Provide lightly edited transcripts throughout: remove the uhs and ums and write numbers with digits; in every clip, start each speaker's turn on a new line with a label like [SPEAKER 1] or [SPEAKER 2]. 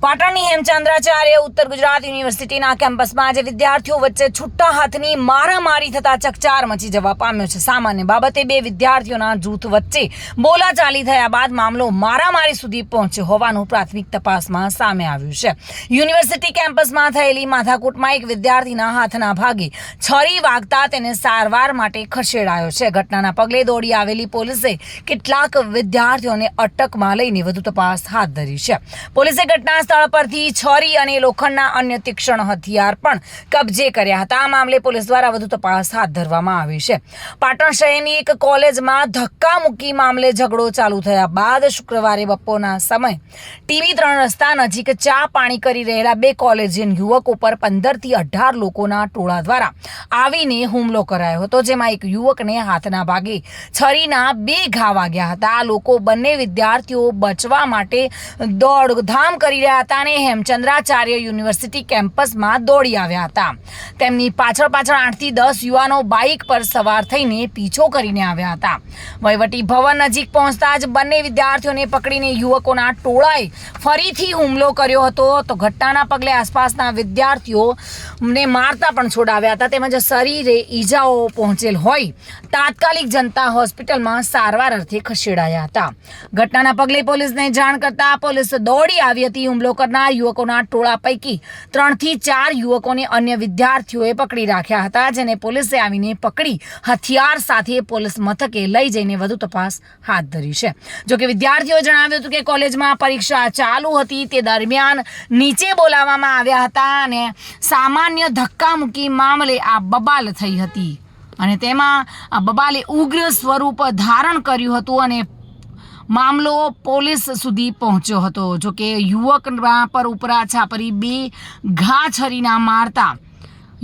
[SPEAKER 1] પાટણની હેમચંદ્રાચાર્ય ઉત્તર ગુજરાત યુનિવર્સિટીના કેમ્પસમાં આજે વિદ્યાર્થીઓ વચ્ચે છૂટા હાથની મારામારી થતા ચકચાર મચી જવા પામ્યો છે। સામાન્ય બાબતે બે વિદ્યાર્થીઓના જૂથ વચ્ચે બોલાચાલી થયા બાદ મામલો મારામારી સુધી પહોંચ્યો હોવાનું પ્રાથમિક તપાસમાં સામે આવ્યું છે। યુનિવર્સિટી કેમ્પસમાં થયેલી માથાકૂટમાં એક વિદ્યાર્થીના હાથના ભાગે છરી વાગતા તેને સારવાર માટે ખસેડાયો છે। ઘટનાના પગલે દોડી આવેલી પોલીસે કેટલાક વિદ્યાર્થીઓને અટકમાં લઈને વધુ તપાસ હાથ ધરી છે। પોલીસે ઘટના સ્થળ પરથી છરી અને લોખંડના અન્ય તીક્ષ્ણ હથિયાર પણ કબજે કર્યા હતા। આ મામલે પોલીસ દ્વારા વધુ તપાસ હાથ ધરવામાં આવી છે। પાટણ શહેરની એક કોલેજમાં ધક્કામુક્કી મામલે ઝઘડો ચાલુ થયા બાદ શુક્રવારે બપોરના સમયે ટીવી 3 રસ્તા નજીક ચા પાણી કરી રહેલા બે કોલેજિયન યુવકો પર 15 થી 18 લોકોના ટોળા દ્વારા આવીને હુમલો કરાયો હતો, જેમાં એક યુવકને હાથના ભાગે છરીના 2 ઘા વાગ્યા હતા। આ લોકો બંને વિદ્યાર્થીઓ બચવા માટે દોડધામ કરી રહ્યા હતા અને હેમચંદ્રાચાર્ય યુનિવર્સિટી કેમ્પસમાં દોડી આવ્યા હતા। તેમની પાછળ 8 થી 10 યુવાનો બાઇક પર સવાર થઈને પીછો કરીને આવ્યા હતા। વહીવટી ભવન નજીક પહોંચતા જ બંને વિદ્યાર્થીઓને પકડીને યુવકોના ટોળાએ ફરીથી હુમલો કર્યો હતો। તો ઘટનાના પગલે આસપાસના વિદ્યાર્થીઓને મારતા પણ છોડાવ્યા હતા, તેમજ શરીરે ઈજાઓ પહોંચેલ હોય તાત્કાલિક જનતા હોસ્પિટલમાં સારવાર અર્થે ખસેડાયા હતા। ઘટનાના પગલે પોલીસને જાણ કરતા પોલીસ દોડી આવી હતી। હુમલો કરનાર યુવકોના ટોળા પૈકી 3 થી 4 યુવકોને અન્ય વિદ્યાર્થીઓએ પકડી રાખ્યા હતા, જેને પોલીસે આવીને પકડી હથિયાર સાથે પોલીસ મથકે લઈ જઈને વધુ તપાસ હાથ ધરી છે। જોકે વિદ્યાર્થીઓએ જણાવ્યું હતું કે કોલેજમાં પરીક્ષા ચાલુ હતી તે દરમિયાન નીચે બોલાવવામાં આવ્યા હતા અને સામાન્ય ધક્કામુક્કી મામલે આ બબાલ થઈ હતી અને તેમાં આ બબાલે ઉગ્ર સ્વરૂપ ધારણ કર્યું હતું અને મામલો પોલીસ સુધી પહોંચ્યો હતો। જોકે યુવકના પર ઉપરા છાપરી 2 ઘા છરીના મારતા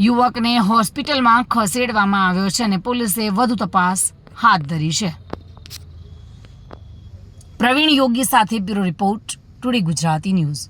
[SPEAKER 1] યુવકને હોસ્પિટલમાં ખસેડવામાં આવ્યો છે અને પોલીસે વધુ તપાસ હાથ ધરી છે। પ્રવીણ યોગી સાથે bureau report, today Gujarati news.